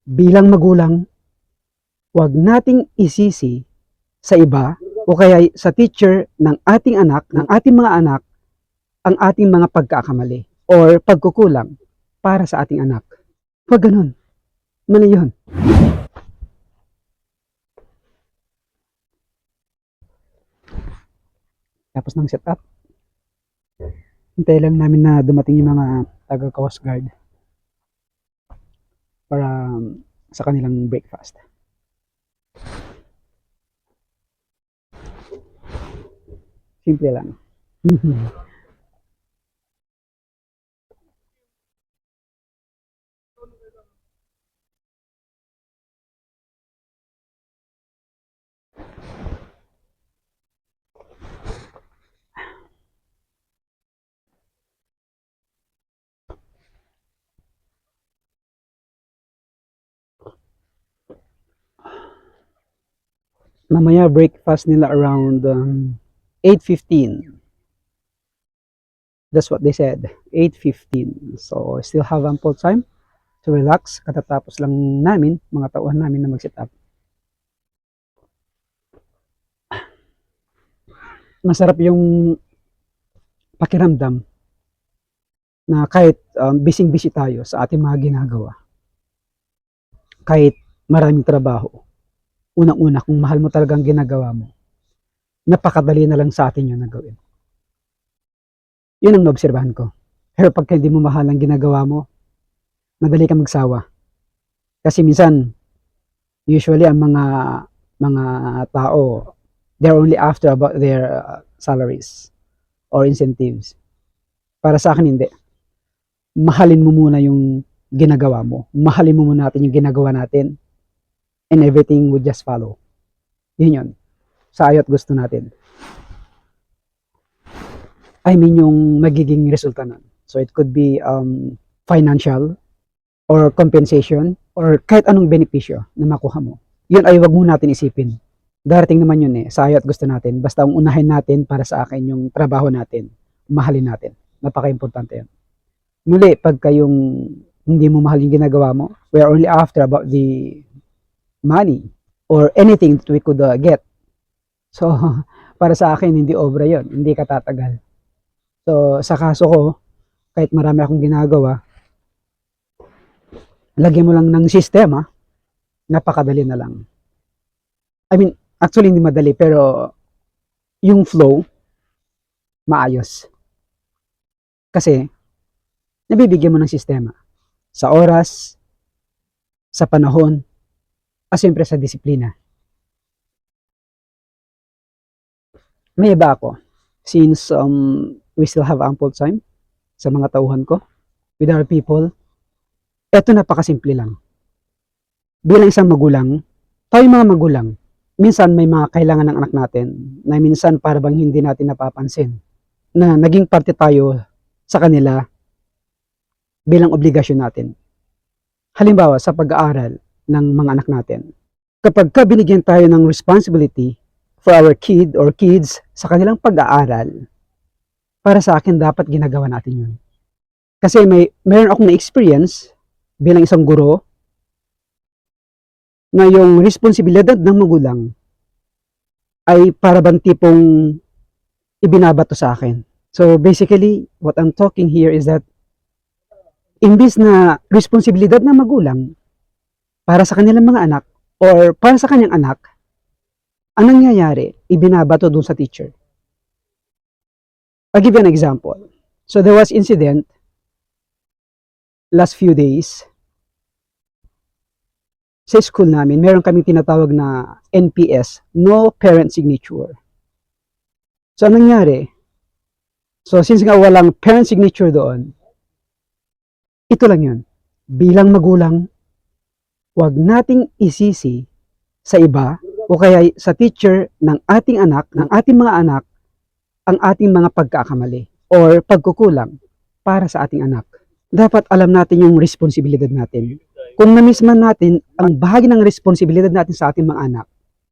Bilang magulang, huwag nating isisi sa iba o kaya sa teacher ng ating anak, ng ating mga anak, ang ating mga pagkakamali or pagkukulang para sa ating anak. Huwag ganun. Mali yun. Tapos ng setup, hintay lang namin na dumating yung mga taga-Coast Guard para sa kanilang breakfast. Simple lang. Mamaya breakfast nila around 8:15. That's what they said, 8:15. So still have ample time to relax. Katatapos lang namin, mga tauhan namin na mag-set up. Masarap yung pakiramdam na kahit busy-busy tayo sa ating mga ginagawa, kahit maraming trabaho, unang-una kung mahal mo talagang ginagawa mo, napakadali na lang sa atin yun na gawin. Yun ang naobserbahan ko. Pero pagka hindi mo mahal ang ginagawa mo, madali kang magsawa. Kasi minsan, usually ang mga tao, they're only after about their salaries or incentives. Para sa akin, hindi. Mahalin mo muna yung ginagawa mo. Mahalin mo muna natin yung ginagawa natin. And everything would just follow. Yun yun. Sa ayot gusto natin. I mean yung magiging resulta nun. So it could be financial or compensation or kahit anong benepisyo na makuha mo. Yun ay wag mo natin isipin. Darating naman yun sa ayot gusto natin. Basta ang unahin natin para sa akin yung trabaho natin. Mahalin natin. Napaka-importante yun. Muli, pagka yung hindi mo mahal yung ginagawa mo, we are only after about the money or anything that we could get. So, para sa akin, hindi obra yon, hindi katatagal. So, sa kaso ko, kahit marami akong ginagawa, lagyan mo lang ng sistema, napakadali na lang. I mean, actually hindi madali, pero yung flow, maayos. Kasi, nabibigyan mo ng sistema. Sa oras, sa panahon, at siyempre sa disiplina. May iba ako. Since we still have ample time sa mga tauhan ko, with our people, eto napakasimple lang. Bilang isang magulang, tayo mga magulang, minsan may mga kailangan ng anak natin na minsan para bang hindi natin napapansin na naging parte tayo sa kanila bilang obligasyon natin. Halimbawa, sa pag-aaral ng mga anak natin. Kapag binigyan tayo ng responsibility for our kid or kids sa kanilang pag-aaral, para sa akin dapat ginagawa natin yun. Kasi mayroon akong na-experience bilang isang guro na yung responsibilidad ng magulang ay para bang tipong ibinabato sa akin. So basically, what I'm talking here is that imbis na responsibilidad ng magulang para sa kanilang mga anak or para sa kanyang anak, ang nangyayari, ibinabato dun sa teacher. I'll give you an example. So there was incident last few days sa school namin. Meron kami tinatawag na NPS, No Parent Signature. So anong nangyari? So since nga walang parent signature doon, ito lang yun. Bilang magulang, huwag nating isisi sa iba o kaya sa teacher ng ating anak, ng ating mga anak, ang ating mga pagkakamali or pagkukulang para sa ating anak. Dapat alam natin yung responsibilidad natin. Kung na-miss man natin ang bahagi ng responsibilidad natin sa ating mga anak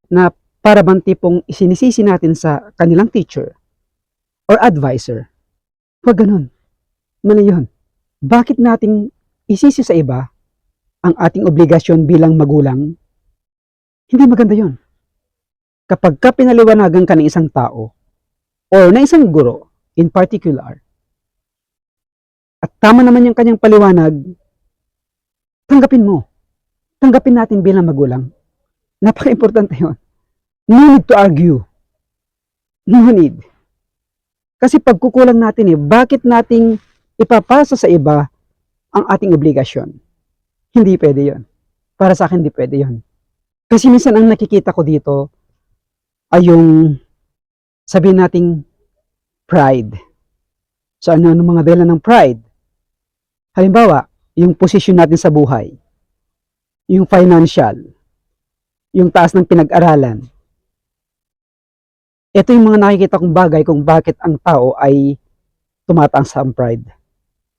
na para bang tipong isinisisi natin sa kanilang teacher or advisor, huwag ganun. Mali yun. Bakit nating isisi sa iba ang ating obligasyon bilang magulang, hindi maganda yon. Kapag ka pinaliwanagan ka ng isang tao or ng isang guro in particular, at tama naman yung kanyang paliwanag, tanggapin mo. Tanggapin natin bilang magulang. Napaka-importante yun. No need to argue. No need. Kasi pagkukulang natin bakit nating ipapasa sa iba ang ating obligasyon? Hindi pwede yon. Para sa akin, hindi pwede yon. Kasi minsan ang nakikita ko dito ay yung sabihin nating pride. So ano mga dahilan ng pride? Halimbawa, yung posisyon natin sa buhay, yung financial, yung taas ng pinag-aralan. Ito yung mga nakikita kong bagay kung bakit ang tao ay tumataas sa pride.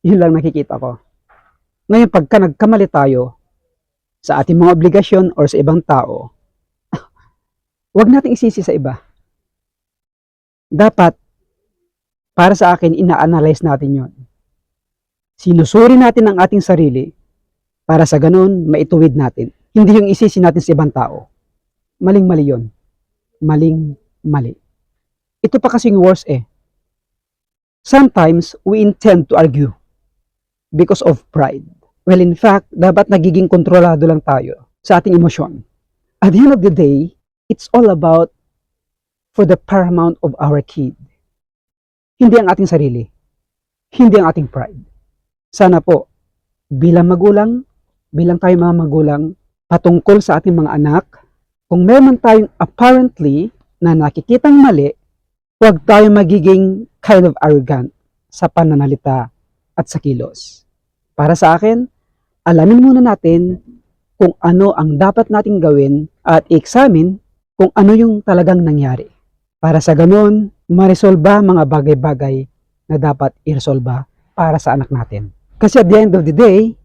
Yun lang nakikita ko. Ngayon, pagka nagkamali tayo sa ating mga obligasyon or sa ibang tao, huwag nating isisi sa iba. Dapat, para sa akin, ina-analyze natin yon. Sinusuri natin ang ating sarili para sa ganun, maituwid natin. Hindi yung isisi natin sa ibang tao. Maling-mali yun. Maling-mali. Ito pa kasing worse Sometimes, we intend to argue because of pride. Well, in fact, dapat nagiging kontrolado lang tayo sa ating emosyon. At the end of the day, it's all about for the paramount of our kid. Hindi ang ating sarili. Hindi ang ating pride. Sana po, bilang magulang, bilang tayo mga magulang, patungkol sa ating mga anak, kung meron tayong apparently na nakikitang mali, huwag tayo magiging kind of arrogant sa pananalita at sa kilos. Para sa akin, alamin muna natin kung ano ang dapat nating gawin at i-examine kung ano yung talagang nangyari. Para sa ganun, maresolba mga bagay-bagay na dapat iresolba para sa anak natin. Kasi at the end of the day,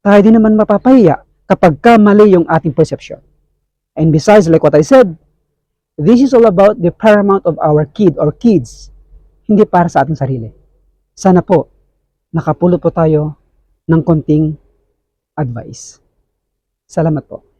tayo din naman mapapahiya kapag mali yung ating perception. And besides, like what I said, this is all about the paramount of our kid or kids, hindi para sa ating sarili. Sana po, nakapulot po tayo ng konting advice. Salamat po.